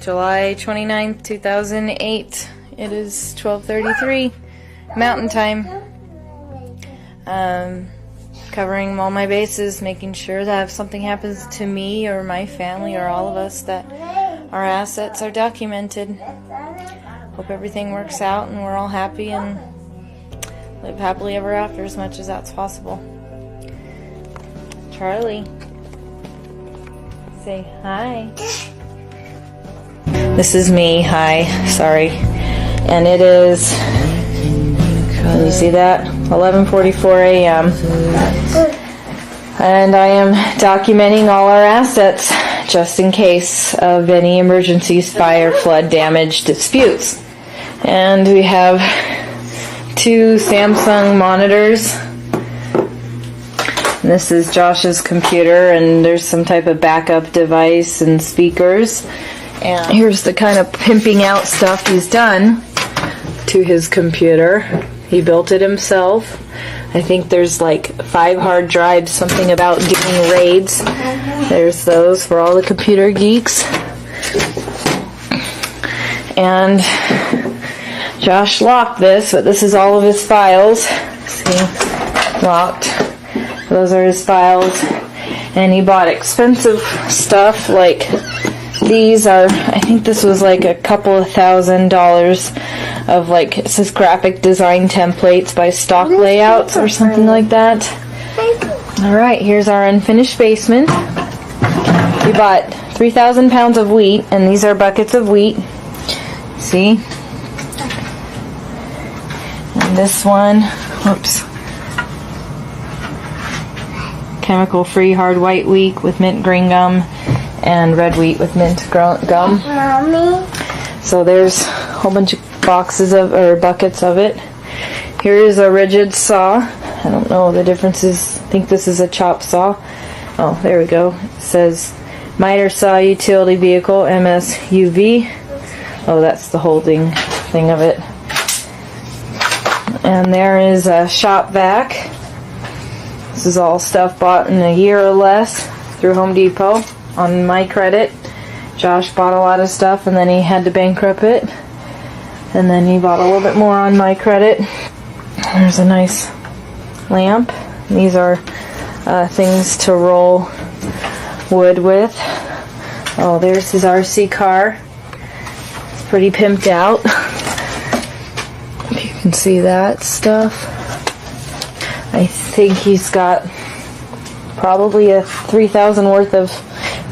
July 29th, 2008. It is 12:33 Mountain Time. Covering all my bases, making sure that if something happens to me or my family or all of us, that our assets are documented. Hope everything works out and we're all happy and live happily ever after as much as that's possible. Charlie, say hi. This is me. Hi. Sorry. And it is, can you see that? 11:44 a.m. And I am documenting all our assets just in case of any emergencies, fire, flood, damage, disputes. And we have 2 Samsung monitors. And this is Josh's computer, and there's some type of backup device and speakers. And here's the kind of pimping out stuff he's done to his computer. He built it himself. I think there's like 5 hard drives, something about doing raids. There's those for all the computer geeks. And Josh locked this, but this is all of his files. See, locked. Those are his files. And he bought expensive stuff like these are, I think this was like a couple of $1,000 of like, it says graphic design templates by Stock Layouts or something like that. Alright, here's our unfinished basement. We bought 3,000 pounds of wheat, and these are buckets of wheat. See? And this one, whoops. Chemical-free hard white wheat with mint green gum, and red wheat with mint gum. Mommy. So there's a whole bunch of boxes of, or buckets of it. Here is a rigid saw. I don't know the differences. I think this is a chop saw. Oh, there we go. It says miter saw utility vehicle MSUV. Oh, that's the holding thing of it. And there is a shop vac. This is all stuff bought in a year or less through Home Depot on my credit. Josh bought a lot of stuff and then he had to bankrupt it. And then he bought a little bit more on my credit. There's a nice lamp. These are things to roll wood with. Oh, there's his RC car. It's pretty pimped out. If you can see that stuff. I think he's got probably a 3,000 worth of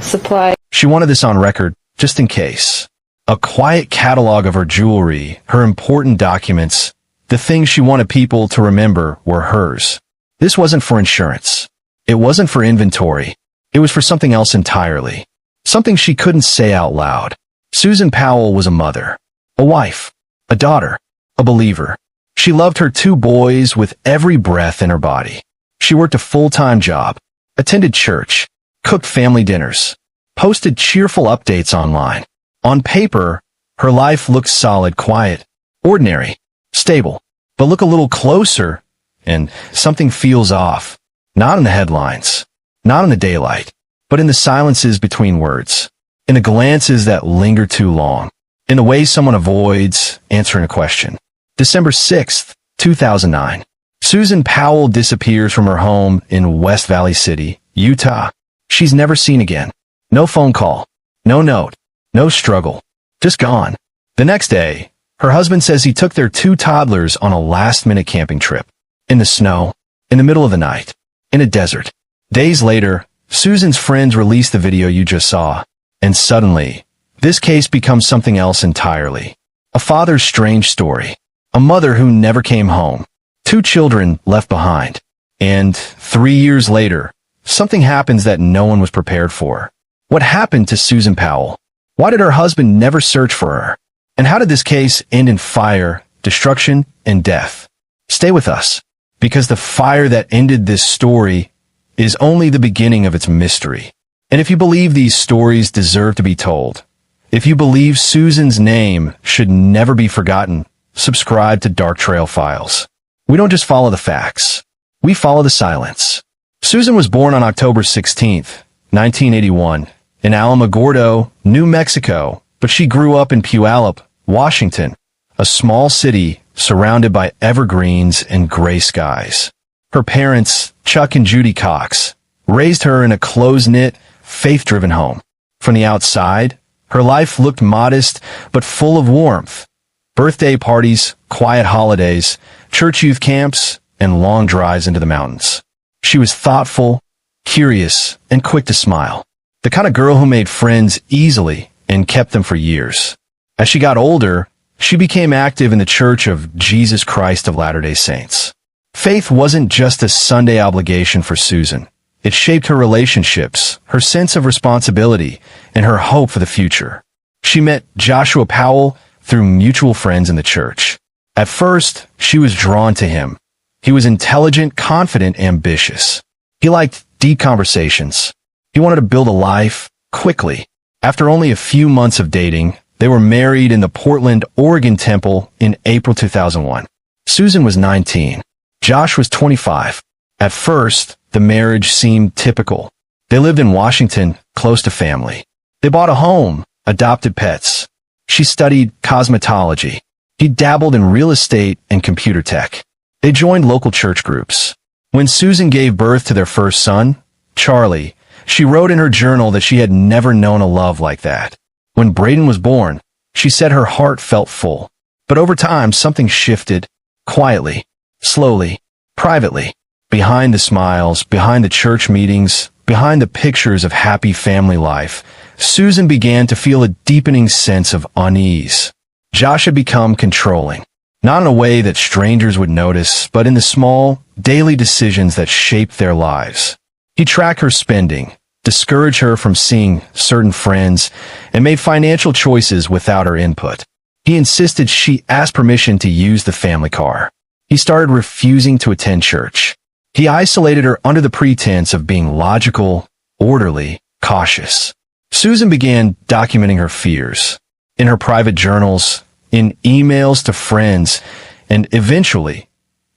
supply. She wanted this on record, just in case. A quiet catalog of her jewelry, her important documents, the things she wanted people to remember were hers. This wasn't for insurance. It wasn't for inventory. It was for something else entirely. Something she couldn't say out loud. Susan Powell was a mother, a wife, a daughter, a believer. She loved her 2 boys with every breath in her body. She worked a full-time job, attended church, cooked family dinners, posted cheerful updates online. On paper, her life looked solid, quiet, ordinary, stable. But look a little closer, and something feels off. Not in the headlines, not in the daylight, but in the silences between words, in the glances that linger too long, in the way someone avoids answering a question. December 6th, 2009. Susan Powell disappears from her home in West Valley City, Utah. She's never seen again. No phone call, no note, no struggle, just gone. The next day, her husband says he took their 2 toddlers on a last-minute camping trip. In the snow, in the middle of the night, in a desert. Days later, Susan's friends released the video you just saw, and suddenly, this case becomes something else entirely. A father's strange story. A mother who never came home. 2 children left behind. And 3 years later, something happens that no one was prepared for. What happened to Susan Powell? Why did her husband never search for her? And how did this case end in fire, destruction, and death? Stay with us, because the fire that ended this story is only the beginning of its mystery. And if you believe these stories deserve to be told, if you believe Susan's name should never be forgotten, subscribe to Dark Trail Files. We don't just follow the facts. We follow the silence. Susan was born on October 16th, 1981, in Alamogordo, New Mexico, but she grew up in Puyallup, Washington, a small city surrounded by evergreens and gray skies. Her parents, Chuck and Judy Cox, raised her in a close-knit, faith-driven home. From the outside, her life looked modest but full of warmth. Birthday parties, quiet holidays, church youth camps, and long drives into the mountains. She was thoughtful, curious, and quick to smile. The kind of girl who made friends easily and kept them for years. As she got older, she became active in the Church of Jesus Christ of Latter-day Saints. Faith wasn't just a Sunday obligation for Susan. It shaped her relationships, her sense of responsibility, and her hope for the future. She met Joshua Powell through mutual friends in the church. At first, she was drawn to him. He was intelligent, confident, ambitious. He liked deep conversations. He wanted to build a life quickly. After only a few months of dating, they were married in the Portland, Oregon temple in April 2001. Susan was 19. Josh was 25. At first, the marriage seemed typical. They lived in Washington, close to family. They bought a home, adopted pets. She studied cosmetology. He dabbled in real estate and computer tech. They joined local church groups. When Susan gave birth to their first son, Charlie, she wrote in her journal that she had never known a love like that. When Braden was born, she said her heart felt full. But over time, something shifted, quietly, slowly, privately. Behind the smiles, behind the church meetings, behind the pictures of happy family life, Susan began to feel a deepening sense of unease. Josh had become controlling, not in a way that strangers would notice, but in the small, daily decisions that shaped their lives. He tracked her spending, discouraged her from seeing certain friends, and made financial choices without her input. He insisted she ask permission to use the family car. He started refusing to attend church. He isolated her under the pretense of being logical, orderly, cautious. Susan began documenting her fears in her private journals, in emails to friends, and eventually,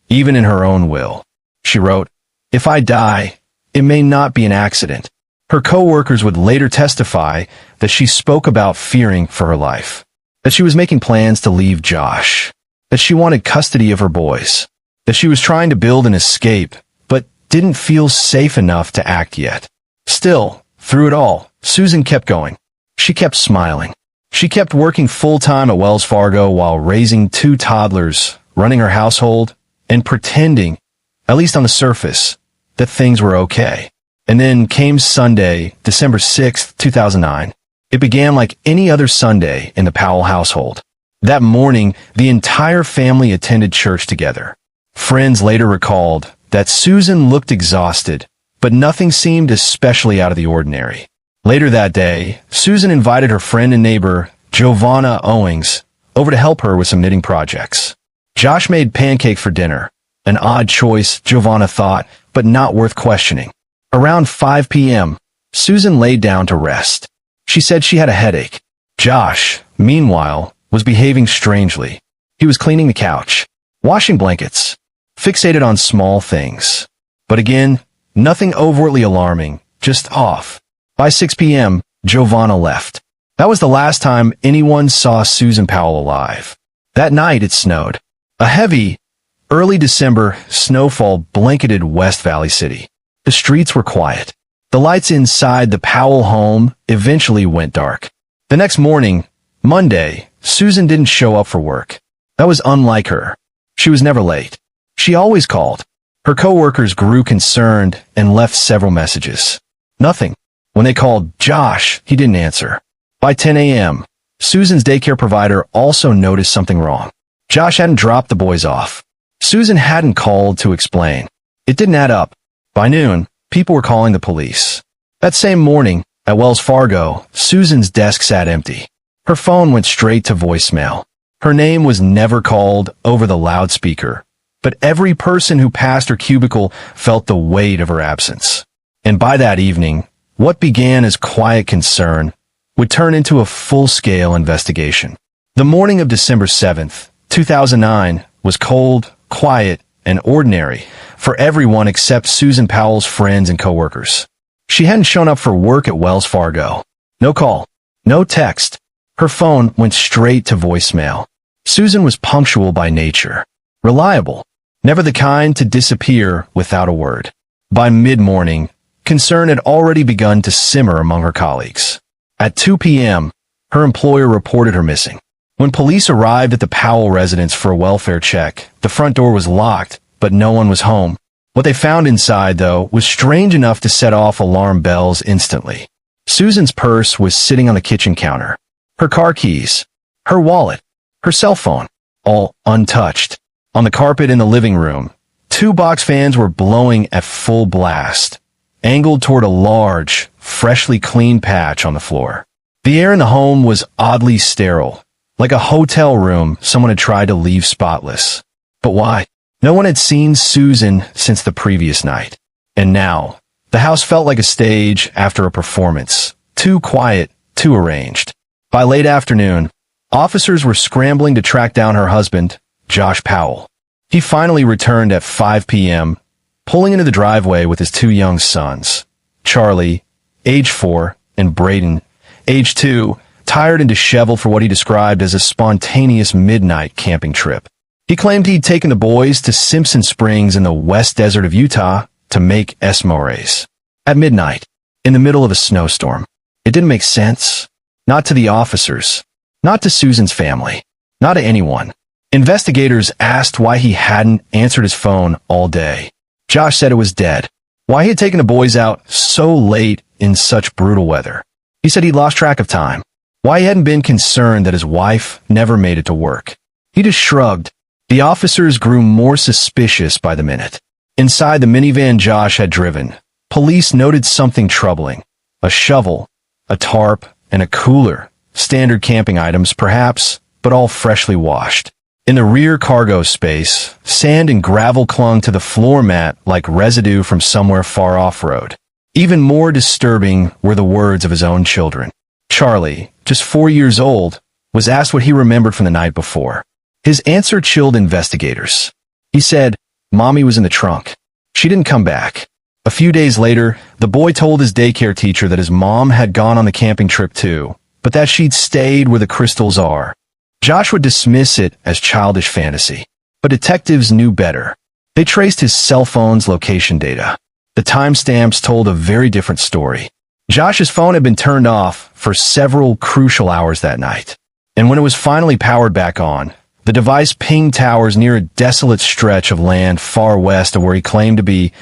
even in her own will. She wrote, "If I die, it may not be an accident." Her co-workers would later testify that she spoke about fearing for her life, that she was making plans to leave Josh, that she wanted custody of her boys, that she was trying to build an escape, but didn't feel safe enough to act yet. Still, through it all, Susan kept going. She kept smiling. She kept working full-time at Wells Fargo while raising 2 toddlers, running her household, and pretending, at least on the surface, that things were okay. And then came Sunday, December 6th, 2009. It began like any other Sunday in the Powell household. That morning, the entire family attended church together. Friends later recalled that Susan looked exhausted, but nothing seemed especially out of the ordinary. Later that day, Susan invited her friend and neighbor, Giovanna Owings, over to help her with some knitting projects. Josh made pancakes for dinner, an odd choice, Giovanna thought, but not worth questioning. Around 5 p.m., Susan laid down to rest. She said she had a headache. Josh, meanwhile, was behaving strangely. He was cleaning the couch, washing blankets, fixated on small things. But again, nothing overtly alarming, just off. By 6 p.m., Giovanna left. That was the last time anyone saw Susan Powell alive. That night it snowed. A heavy, early December snowfall blanketed West Valley City. The streets were quiet. The lights inside the Powell home eventually went dark. The next morning, Monday, Susan didn't show up for work. That was unlike her. She was never late. She always called. Her coworkers grew concerned and left several messages. Nothing. When they called Josh, he didn't answer. By 10 a.m., Susan's daycare provider also noticed something wrong. Josh hadn't dropped the boys off. Susan hadn't called to explain. It didn't add up. By noon, people were calling the police. That same morning, at Wells Fargo, Susan's desk sat empty. Her phone went straight to voicemail. Her name was never called over the loudspeaker, but every person who passed her cubicle felt the weight of her absence. And by that evening, what began as quiet concern would turn into a full-scale investigation. The morning of December 7th, 2009, was cold, quiet, and ordinary for everyone except Susan Powell's friends and coworkers. She hadn't shown up for work at Wells Fargo. No call, no text, Her phone went straight to voicemail. Susan was punctual by nature, reliable, never the kind to disappear without a word. By mid-morning, concern had already begun to simmer among her colleagues. At 2 p.m., her employer reported her missing. When police arrived at the Powell residence for a welfare check, the front door was locked, but no one was home. What they found inside, though, was strange enough to set off alarm bells instantly. Susan's purse was sitting on the kitchen counter. Her car keys, her wallet, her cell phone, all untouched. On the carpet in the living room, 2 box fans were blowing at full blast, angled toward a large, freshly cleaned patch on the floor. The air in the home was oddly sterile, like a hotel room someone had tried to leave spotless. But why? No one had seen Susan since the previous night. And now, the house felt like a stage after a performance, too quiet, too arranged. By late afternoon, officers were scrambling to track down her husband, Josh Powell. He finally returned at 5 p.m., pulling into the driveway with his 2 young sons, Charlie, age 4, and Braden, age 2, tired and disheveled for what he described as a spontaneous midnight camping trip. He claimed he'd taken the boys to Simpson Springs in the West Desert of Utah to make s'mores. At midnight, in the middle of a snowstorm. It didn't make sense. Not to the officers. Not to Susan's family. Not to anyone. Investigators asked why he hadn't answered his phone all day. Josh said it was dead. Why he had taken the boys out so late in such brutal weather. He said he'd lost track of time. Why he hadn't been concerned that his wife never made it to work. He just shrugged. The officers grew more suspicious by the minute. Inside the minivan Josh had driven, police noted something troubling. A shovel, a tarp, and a cooler. Standard camping items, perhaps, but all freshly washed. In the rear cargo space, sand and gravel clung to the floor mat like residue from somewhere far off-road. Even more disturbing were the words of his own children. Charlie, just 4 years old, was asked what he remembered from the night before. His answer chilled investigators. He said, "Mommy was in the trunk. She didn't come back." A few days later, the boy told his daycare teacher that his mom had gone on the camping trip too, but that she'd stayed where the crystals are. Josh would dismiss it as childish fantasy, but detectives knew better. They traced his cell phone's location data. The timestamps told a very different story. Josh's phone had been turned off for several crucial hours that night, and when it was finally powered back on, the device pinged towers near a desolate stretch of land far west of where he claimed to be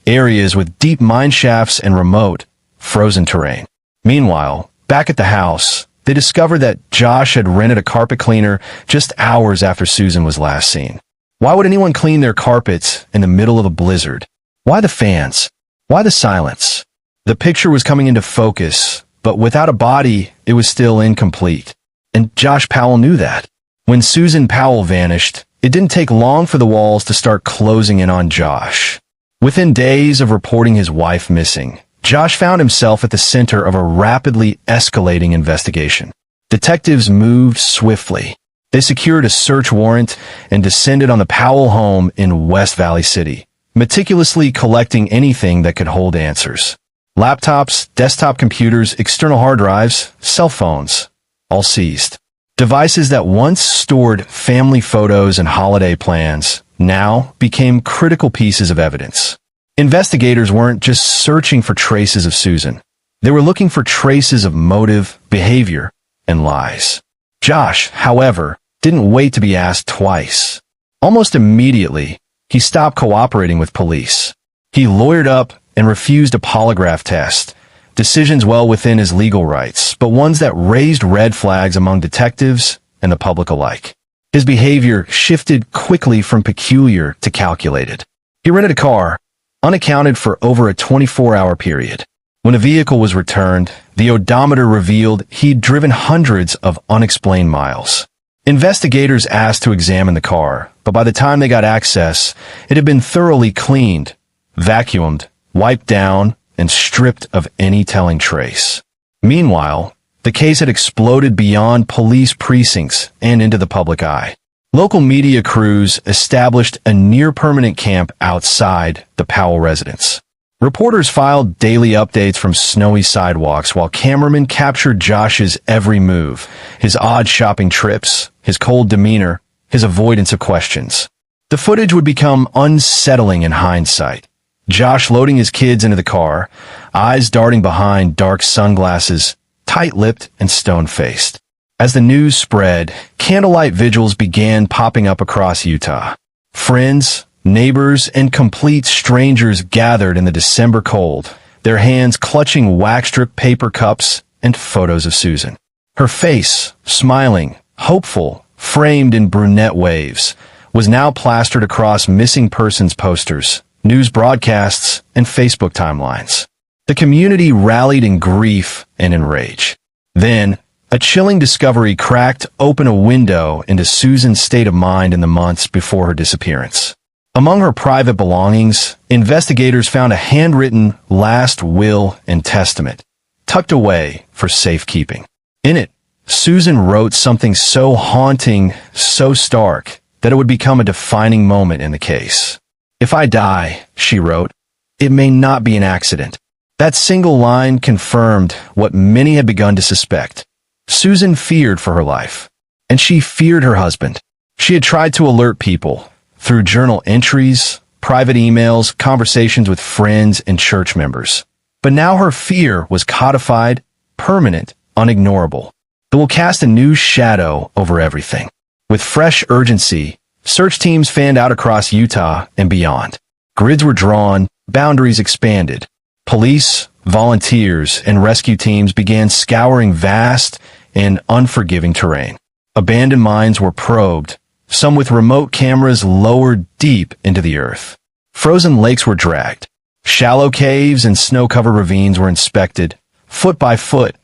areas with deep mine shafts and remote, frozen terrain. Meanwhile, back at the house, they discovered that Josh had rented a carpet cleaner just hours after Susan was last seen. Why would anyone clean their carpets in the middle of a blizzard? Why the fans? Why the silence? The picture was coming into focus, but without a body, it was still incomplete. And Josh Powell knew that. When Susan Powell vanished, it didn't take long for the walls to start closing in on Josh. Within days of reporting his wife missing, Josh found himself at the center of a rapidly escalating investigation. Detectives moved swiftly. They secured a search warrant and descended on the Powell home in West Valley City, meticulously collecting anything that could hold answers. Laptops, desktop computers, external hard drives, cell phones, all seized. Devices that once stored family photos and holiday plans now became critical pieces of evidence. Investigators weren't just searching for traces of Susan. They were looking for traces of motive, behavior, and lies. Josh, however, didn't wait to be asked twice. Almost immediately, he stopped cooperating with police. He lawyered up and refused a polygraph test, decisions well within his legal rights, but ones that raised red flags among detectives and the public alike. His behavior shifted quickly from peculiar to calculated. He rented a car, unaccounted for over a 24-hour period. When the vehicle was returned, the odometer revealed he'd driven hundreds of unexplained miles. Investigators asked to examine the car, but by the time they got access, it had been thoroughly cleaned, vacuumed, wiped down, and stripped of any telling trace. Meanwhile, the case had exploded beyond police precincts and into the public eye. Local media crews established a near-permanent camp outside the Powell residence. Reporters filed daily updates from snowy sidewalks while cameramen captured Josh's every move, his odd shopping trips, his cold demeanor, his avoidance of questions. The footage would become unsettling in hindsight. Josh loading his kids into the car, eyes darting behind dark sunglasses, tight-lipped and stone-faced. As the news spread, candlelight vigils began popping up across Utah. Friends, neighbors, and complete strangers gathered in the December cold, their hands clutching wax-stripped paper cups and photos of Susan. Her face, smiling, hopeful, framed in brunette waves, was now plastered across missing persons posters, news broadcasts, and Facebook timelines. The community rallied in grief and in rage. Then, a chilling discovery cracked open a window into Susan's state of mind in the months before her disappearance. Among her private belongings, investigators found a handwritten last will and testament, tucked away for safekeeping. In it, Susan wrote something so haunting, so stark, that it would become a defining moment in the case. "If I die," she wrote, "it may not be an accident." That single line confirmed what many had begun to suspect. Susan feared for her life, and she feared her husband. She had tried to alert people through journal entries, private emails, conversations with friends and church members. But now her fear was codified, permanent, unignorable. It will cast a new shadow over everything. With fresh urgency, search teams fanned out across Utah and beyond. Grids were drawn, boundaries expanded. Police, volunteers, and rescue teams began scouring vast and unforgiving terrain. Abandoned mines were probed, some with remote cameras lowered deep into the earth. Frozen lakes were dragged. Shallow caves and snow-covered ravines were inspected, foot by foot,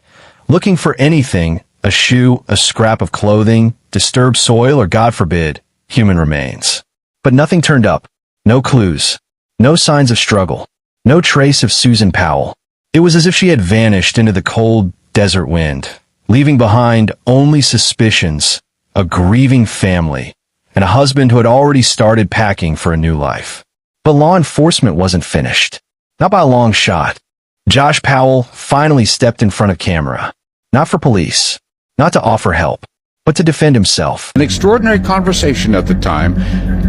looking for anything, a shoe, a scrap of clothing, disturbed soil, or, God forbid, human remains. But nothing turned up. No clues. No signs of struggle. No trace of Susan Powell. It was as if she had vanished into the cold desert wind, leaving behind only suspicions, a grieving family, and a husband who had already started packing for a new life. But law enforcement wasn't finished. Not by a long shot. Josh Powell finally stepped in front of camera. Not for police. Not to offer help, but to defend himself. An extraordinary conversation at the time,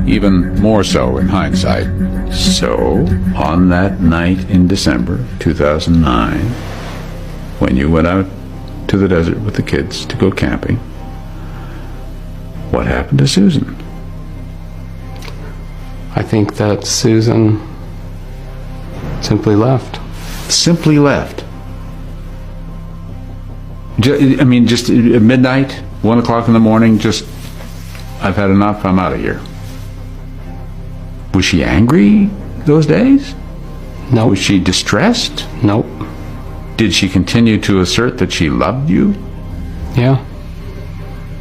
even more so in hindsight. So, on that night in December 2009, when you went out to the desert with the kids to go camping, what happened to Susan? I think that Susan simply left. Simply left? Just at midnight, 1 o'clock in the morning, just, I've had enough, I'm out of here. Was she angry those days? No. Was she distressed? Nope. Did she continue to assert that she loved you? Yeah.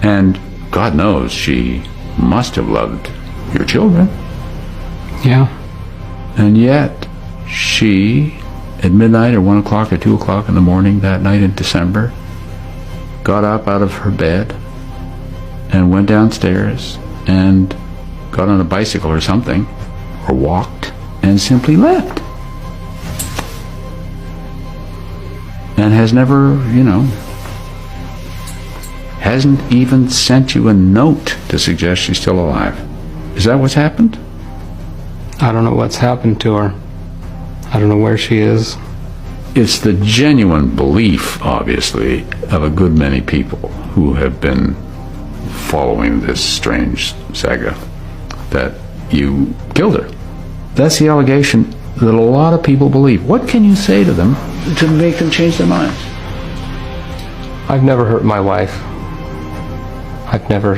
And God knows she must have loved your children. Yeah. And yet, she, at midnight or 1 o'clock or 2 o'clock in the morning that night in December, got up out of her bed and went downstairs and got on a bicycle or something, or walked, and simply left. And has never, hasn't even sent you a note to suggest she's still alive. Is that what's happened? I don't know what's happened to her. I don't know where she is. It's the genuine belief, obviously, of a good many people who have been following this strange saga that you killed her. That's the allegation that a lot of people believe. What can you say to them to make them change their minds? I've never hurt my wife. I've never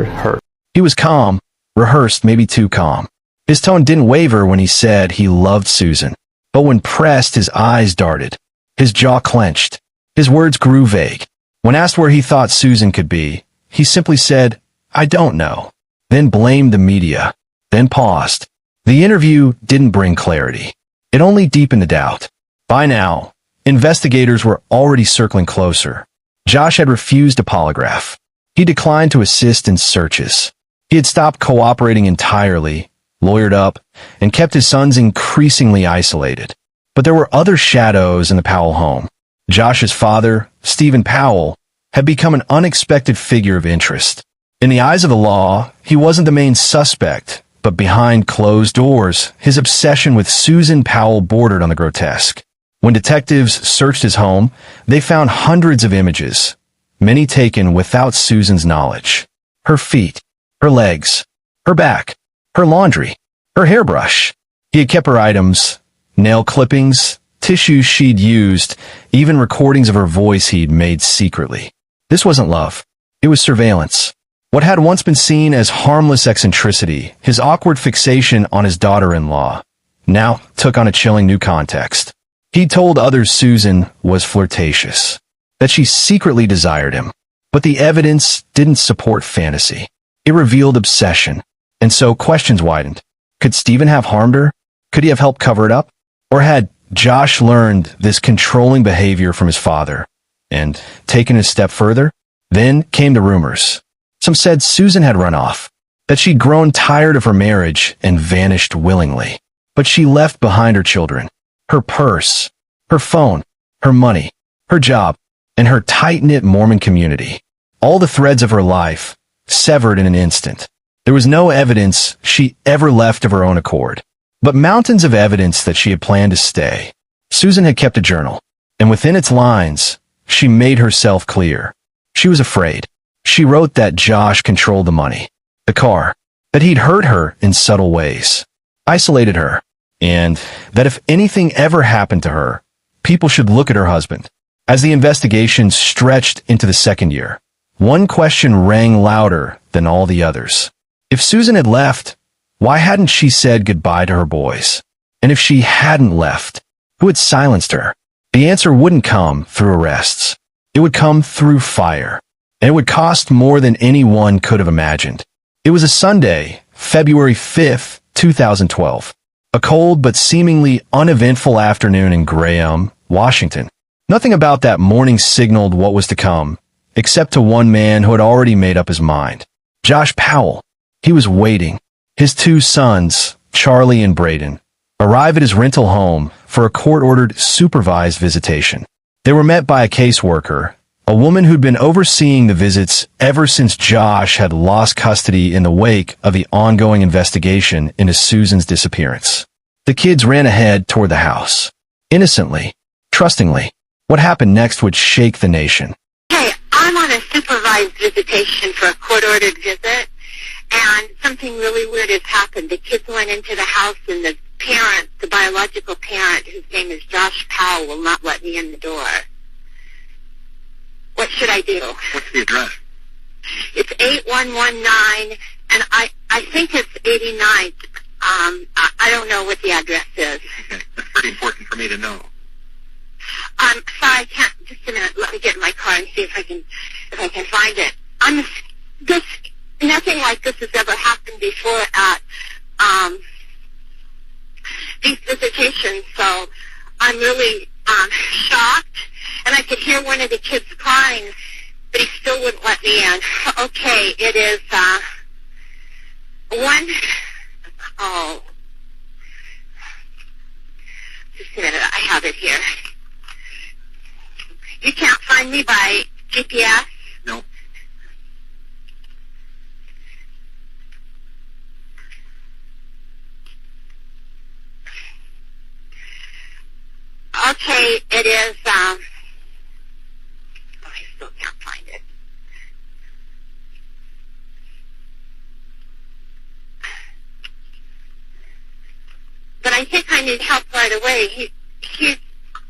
hurt. He was calm, rehearsed maybe too calm. His tone didn't waver when he said he loved Susan. But when pressed, his eyes darted. His jaw clenched. His words grew vague. When asked where he thought Susan could be, he simply said, "I don't know." Then blamed the media. Then paused. The interview didn't bring clarity. It only deepened the doubt. By now, investigators were already circling closer. Josh had refused a polygraph. He declined to assist in searches. He had stopped cooperating entirely, lawyered up, and kept his sons increasingly isolated. But there were other shadows in the Powell home. Josh's father, Stephen Powell, had become an unexpected figure of interest. In the eyes of the law, he wasn't the main suspect, but behind closed doors, his obsession with Susan Powell bordered on the grotesque. When detectives searched his home, they found hundreds of images, many taken without Susan's knowledge. Her feet, her legs, her back, her laundry, her hairbrush. He had kept her items, nail clippings, tissues she'd used, even recordings of her voice he'd made secretly. This wasn't love. It was surveillance. What had once been seen as harmless eccentricity, his awkward fixation on his daughter-in-law, now took on a chilling new context. He told others Susan was flirtatious, that she secretly desired him. But the evidence didn't support fantasy. It revealed obsession. And so questions widened. Could Stephen have harmed her? Could he have helped cover it up? Or had Josh learned this controlling behavior from his father and taken it a step further? Then came the rumors. Some said Susan had run off, that she'd grown tired of her marriage and vanished willingly. But she left behind her children, her purse, her phone, her money, her job, and her tight-knit Mormon community. All the threads of her life severed in an instant. There was no evidence she ever left of her own accord, but mountains of evidence that she had planned to stay. Susan had kept a journal, and within its lines, she made herself clear. She was afraid. She wrote that Josh controlled the money, the car, that he'd hurt her in subtle ways, isolated her, and that if anything ever happened to her, people should look at her husband. As the investigation stretched into the second year, one question rang louder than all the others. If Susan had left, why hadn't she said goodbye to her boys? And if she hadn't left, who had silenced her? The answer wouldn't come through arrests. It would come through fire. And it would cost more than anyone could have imagined. It was a Sunday, February 5th, 2012. A cold but seemingly uneventful afternoon in Graham, Washington. Nothing about that morning signaled what was to come, except to one man who had already made up his mind. Josh Powell. He was waiting. His two sons, Charlie and Braden, arrive at his rental home for a court-ordered supervised visitation. They were met by a caseworker, a woman who'd been overseeing the visits ever since Josh had lost custody in the wake of the ongoing investigation into Susan's disappearance. The kids ran ahead toward the house. Innocently, trustingly. What happened next would shake the nation. Hey, I'm on a supervised visitation for a court-ordered visit, and something really weird has happened. The kids went into the house, and the parent, the biological parent, whose name is Josh Powell, will not let me in the door. What should I do? What's the address? It's 8119, and I think it's 89th. I don't know what the address is. Okay, that's pretty important for me to know. Sorry, I can't. Just a minute. Let me get in my car and see if I can find it. Nothing like this has ever happened before at these visitations, so I'm really shocked. And I could hear one of the kids crying, but he still wouldn't let me in. Okay, it is just a minute. I have it here. You can't find me by GPS? No. Okay, it is, I still can't find it. But I think I need help right away. He's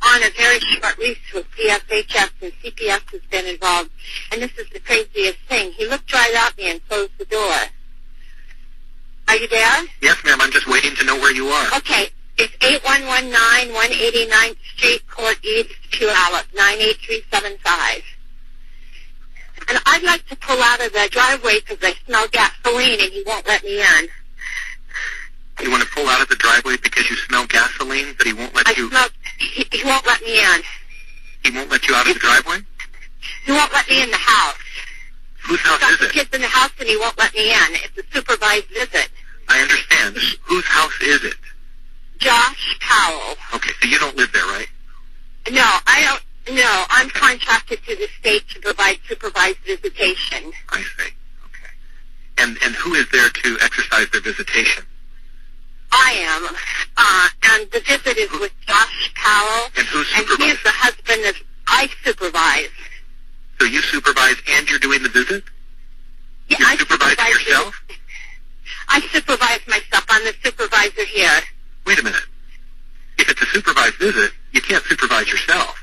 on a very short lease with CSHS, and CPS has been involved. And this is the craziest thing. He looked right at me and closed the door. Are you there? Yes, ma'am. I'm just waiting to know where you are. Okay. It's 8119 189th Street, Court East, Puyallup, 98375. And I'd like to pull out of the driveway because I smell gasoline and he won't let me in. You want to pull out of the driveway because you smell gasoline, but he won't let you... He won't let me in. He won't let you out of the driveway? He won't let me in the house. Whose house is The it? kids in the house and he won't let me in. It's a supervised visit. I understand. Whose house is it? Josh Powell. Okay, so you don't live there, right? No, I don't. No, I'm contracted to the state to provide supervised visitation. I see. Okay. And who is there to exercise their visitation? I am. And the visit is with Josh Powell. And who And he is the husband of I supervise. So you supervise and you're doing the visit? Yeah, You're I supervising yourself? I supervise myself. I'm the supervisor here. Wait a minute. If it's a supervised visit, you can't supervise yourself.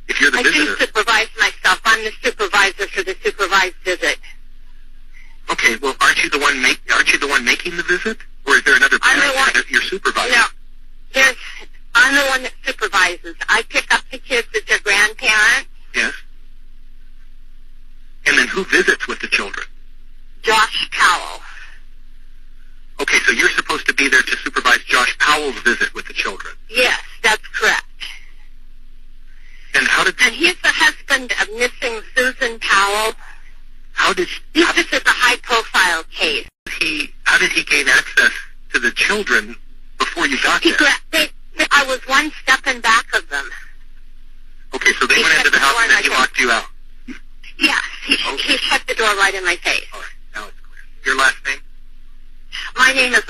If you're the I visitor. do supervise myself. I'm the supervisor for the supervised visit. Okay, well, aren't you the one making the visit? Or is there another I'm the parent one- that you're supervising? No, I'm the one that supervises. I pick up the kids as their grandparent. Yes. And then who visits with the children? Josh Powell. Okay, so you're supposed to be there to supervise Josh Powell's visit with the children. Yes, that's correct. And how did And he's the husband of missing Susan Powell. This is a high-profile case. how did he gain access to the children before you got there? I was one step in back of them. Okay, so they went into the house and then he locked you out. Yes, he shut the door right in my face. All right, now it's clear. Your last name? My name is...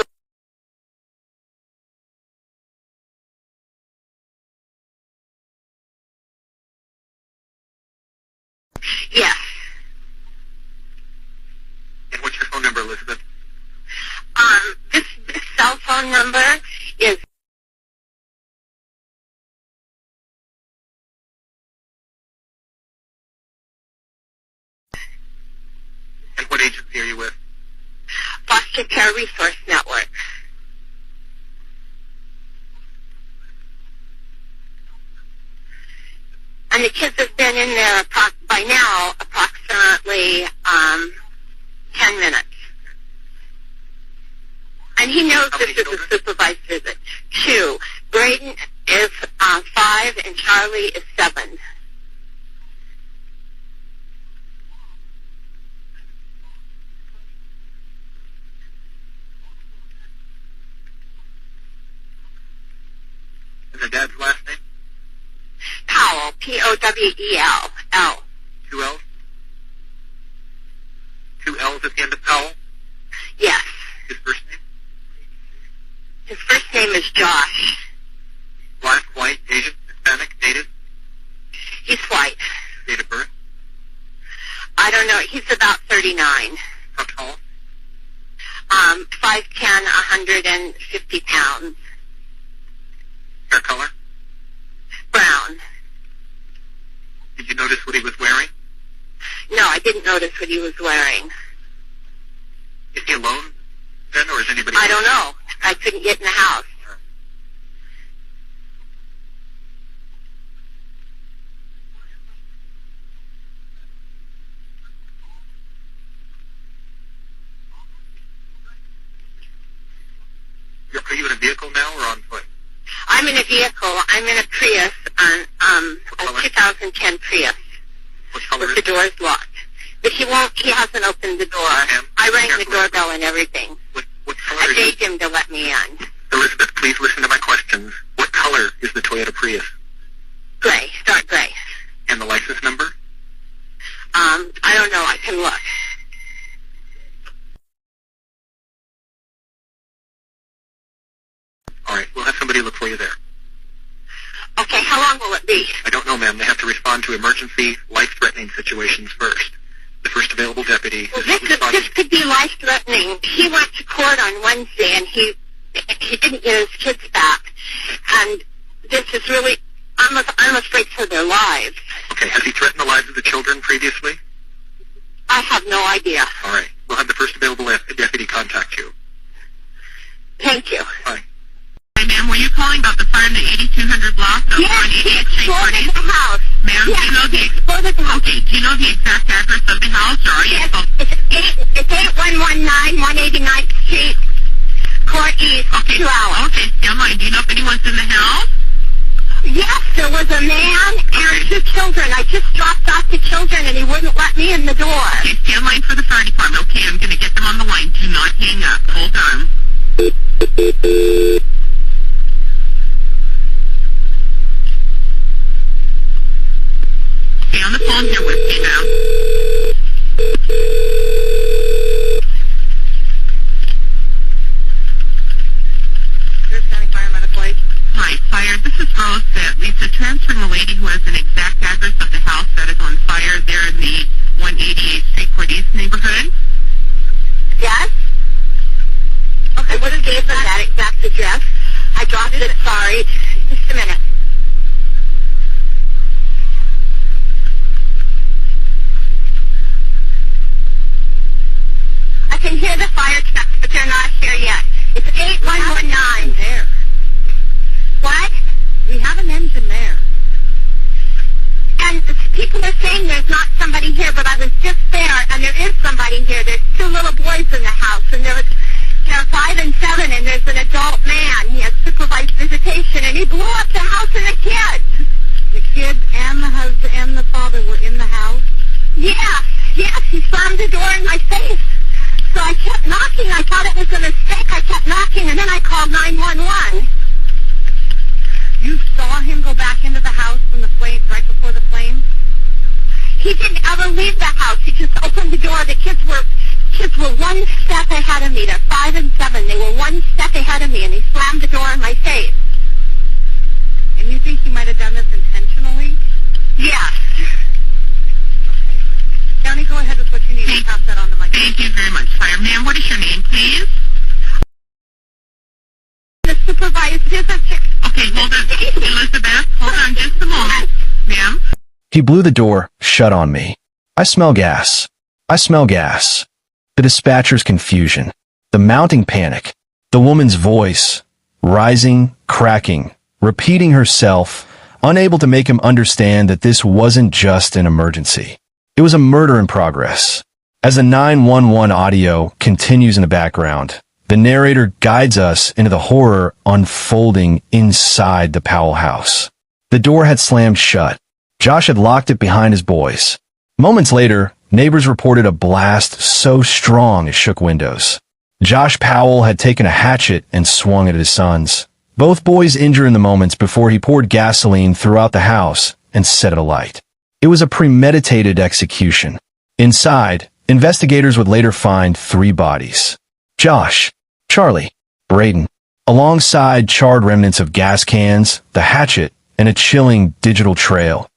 Yes. And what's your phone number, Elizabeth? This cell phone number is... And what agency are you with? Foster Care Resource Network. And the kids have been in there by now approximately 10 minutes. And he knows this is a supervised visit. 2. Braden is 5 and Charlie is 7. And the dad's last name? Powell, P-O-W-E-L, L. 2 L's? 2 L's at the end of Powell? Yes. His first name? His first name is Josh. Black, white, Asian, Hispanic, native? He's white. Date of birth? I don't know. He's about 39. How tall? 5'10", 150 pounds. Hair color? Brown. Did you notice what he was wearing? No, I didn't notice what he was wearing. Is he alone then, or is anybody I don't know. I couldn't get in the house. Are you in a vehicle now or on foot? I'm in a vehicle. I'm in a Prius, a 2010 Prius, What color with is the it? doors locked. But he hasn't opened the door. I rang the doorbell and everything. What color I is it? begged him to let me in. Elizabeth, please listen to my questions. What color is the Toyota Prius? Gray, dark gray. And the license number? I don't know. I can look. All right, we'll have somebody look for you there. Okay, how long will it be? I don't know, ma'am. They have to respond to emergency, life-threatening situations first. The first available deputy Well, is responding. this could be life-threatening. He went to court on Wednesday, and he didn't get his kids back. And this is really, I'm afraid for their lives. Okay, has he threatened the lives of the children previously? I have no idea. All right, we'll have the first available deputy contact you. Thank you. Bye. Hi, ma'am. Were you calling about the fire in the 8200 block of Yes, 188th he Street, exploded Party? the house. Ma'am, Yes, do you know he exploded the house. Okay, do you know the exact address of the house, or are you Yes, supposed it's 8119 189th Street, Court East, Okay, 2 hours. okay, stand by. Do you know if anyone's in the house? Yes, there was a man and 2 children. I just dropped off the children, and he wouldn't let me in the door. Okay, stand line for the fire department. Okay, I'm going to get them on the line. Do not hang up. Hold on. Yes, he slammed the door in my face. So I kept knocking. I thought it was a mistake. I kept knocking, and then I called 911. You saw him go back into the house when the flame, right before the flame? He didn't ever leave the house. He just opened the door. The kids were one step ahead of me. They're 5 and 7. They were one step ahead of me, and he slammed the door in my face. And you think he might have done this intentionally? Yes. Okay. Downey, go ahead with what you need and pass that on to my... Thank you very much, fireman. What is your name, please? The supervisor... Okay, hold on. Elizabeth, hold on just a moment. Ma'am? He blew the door shut on me. I smell gas. I smell gas. The dispatcher's confusion. The mounting panic. The woman's voice. Rising, cracking, repeating herself, unable to make him understand that this wasn't just an emergency. It was a murder in progress. As the 911 audio continues in the background, the narrator guides us into the horror unfolding inside the Powell house. The door had slammed shut. Josh had locked it behind his boys. Moments later, neighbors reported a blast so strong it shook windows. Josh Powell had taken a hatchet and swung it at his sons. Both boys injured in the moments before he poured gasoline throughout the house and set it alight. It was a premeditated execution. Inside, investigators would later find 3 bodies. Josh, Charlie, Braden, alongside charred remnants of gas cans, the hatchet, and a chilling digital trail.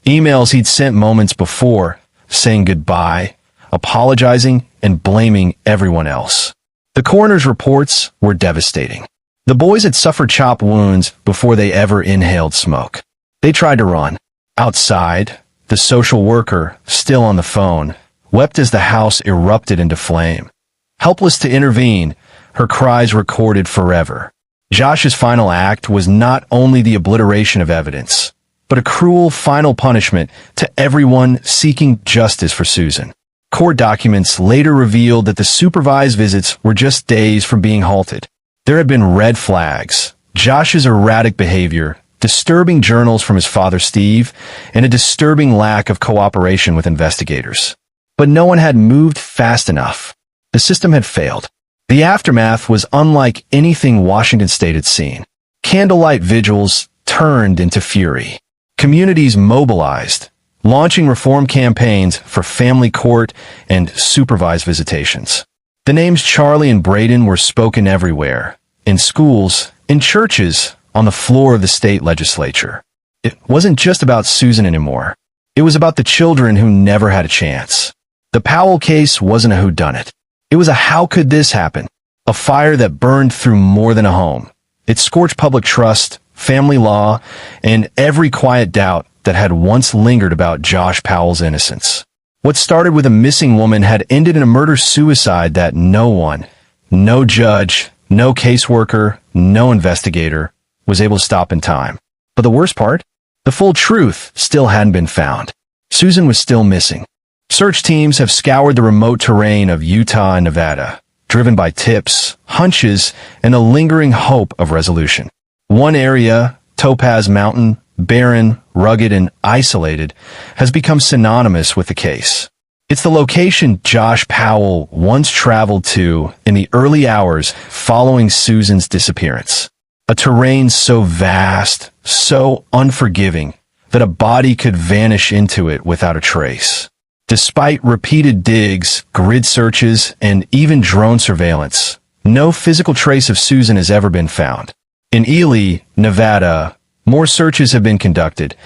Emails he'd sent moments before, saying goodbye, apologizing, and blaming everyone else. The coroner's reports were devastating. The boys had suffered chop wounds before they ever inhaled smoke. They tried to run. Outside, the social worker, still on the phone, wept as the house erupted into flame. Helpless to intervene, her cries recorded forever. Josh's final act was not only the obliteration of evidence, but a cruel final punishment to everyone seeking justice for Susan. Court documents later revealed that the supervised visits were just days from being halted. There had been red flags, Josh's erratic behavior, disturbing journals from his father Steve, and a disturbing lack of cooperation with investigators. But no one had moved fast enough. The system had failed. The aftermath was unlike anything Washington State had seen. Candlelight vigils turned into fury. Communities mobilized, launching reform campaigns for family court and supervised visitations. The names Charlie and Braden were spoken everywhere, in schools, in churches, on the floor of the state legislature. It wasn't just about Susan anymore. It was about the children who never had a chance. The Powell case wasn't a whodunit. It was a how could this happen? A fire that burned through more than a home. It scorched public trust, family law, and every quiet doubt that had once lingered about Josh Powell's innocence. What started with a missing woman had ended in a murder-suicide that no one, no judge, no caseworker, no investigator, was able to stop in time. But the worst part? The full truth still hadn't been found. Susan was still missing. Search teams have scoured the remote terrain of Utah and Nevada, driven by tips, hunches, and a lingering hope of resolution. One area, Topaz Mountain, barren, rugged, and isolated, has become synonymous with the case. It's the location Josh Powell once traveled to in the early hours following Susan's disappearance. A terrain so vast, so unforgiving, that a body could vanish into it without a trace. Despite repeated digs, grid searches, and even drone surveillance, no physical trace of Susan has ever been found. In Ely, Nevada, more searches have been conducted,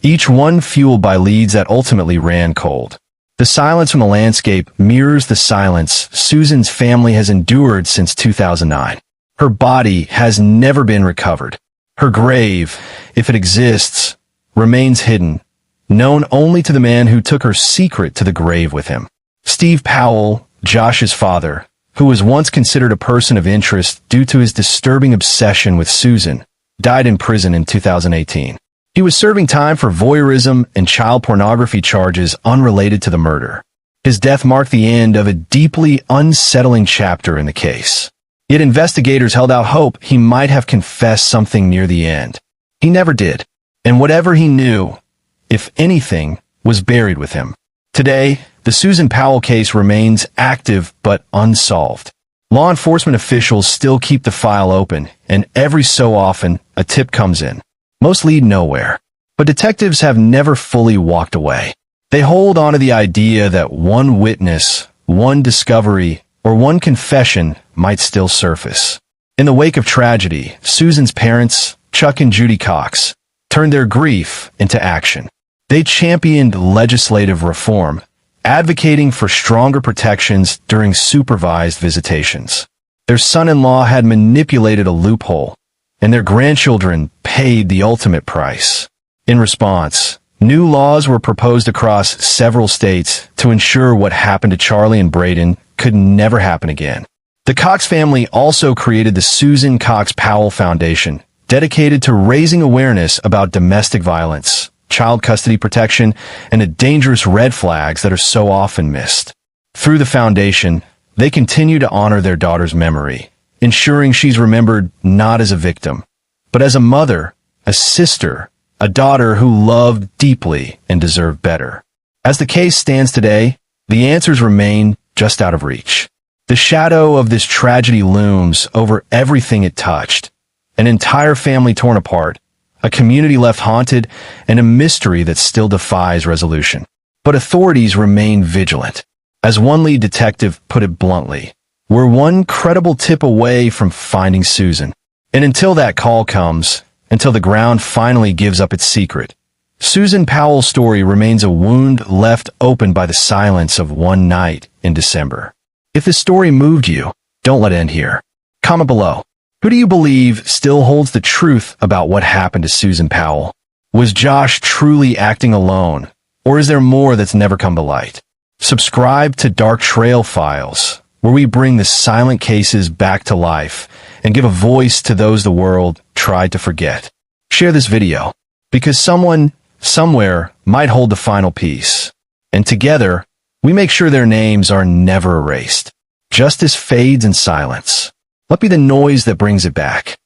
each one fueled by leads that ultimately ran cold. The silence from the landscape mirrors the silence Susan's family has endured since 2009. Her body has never been recovered. Her grave, if it exists, remains hidden, known only to the man who took her secret to the grave with him. Steve Powell, Josh's father, who was once considered a person of interest due to his disturbing obsession with Susan, died in prison in 2018. He was serving time for voyeurism and child pornography charges unrelated to the murder. His death marked the end of a deeply unsettling chapter in the case. Yet investigators held out hope he might have confessed something near the end. He never did, and whatever he knew, if anything, was buried with him. Today, the Susan Powell case remains active but unsolved. Law enforcement officials still keep the file open, and every so often, a tip comes in. Most lead nowhere. But detectives have never fully walked away. They hold on to the idea that one witness, one discovery, or one confession might still surface. In the wake of tragedy, Susan's parents, Chuck and Judy Cox, turned their grief into action. They championed legislative reform, advocating for stronger protections during supervised visitations. Their son-in-law had manipulated a loophole, and their grandchildren paid the ultimate price. In response, new laws were proposed across several states to ensure what happened to Charlie and Braden could never happen again. The Cox family also created the Susan Cox Powell Foundation, dedicated to raising awareness about domestic violence, child custody protection, and the dangerous red flags that are so often missed. Through the foundation, they continue to honor their daughter's memory, ensuring she's remembered not as a victim, but as a mother, a sister, a daughter who loved deeply and deserved better. As the case stands today, the answers remain just out of reach. The shadow of this tragedy looms over everything it touched. An entire family torn apart, a community left haunted, and a mystery that still defies resolution. But authorities remain vigilant. As one lead detective put it bluntly, we're one credible tip away from finding Susan. And until that call comes, until the ground finally gives up its secret, Susan Powell's story remains a wound left open by the silence of one night in December. If this story moved you, don't let it end here. Comment below. Who do you believe still holds the truth about what happened to Susan Powell? Was Josh truly acting alone, or is there more that's never come to light? Subscribe to Dark Trail Files, where we bring the silent cases back to life and give a voice to those the world tried to forget. Share this video, because someone, somewhere, might hold the final piece. And together, we make sure their names are never erased. Justice fades in silence. Let be the noise that brings it back.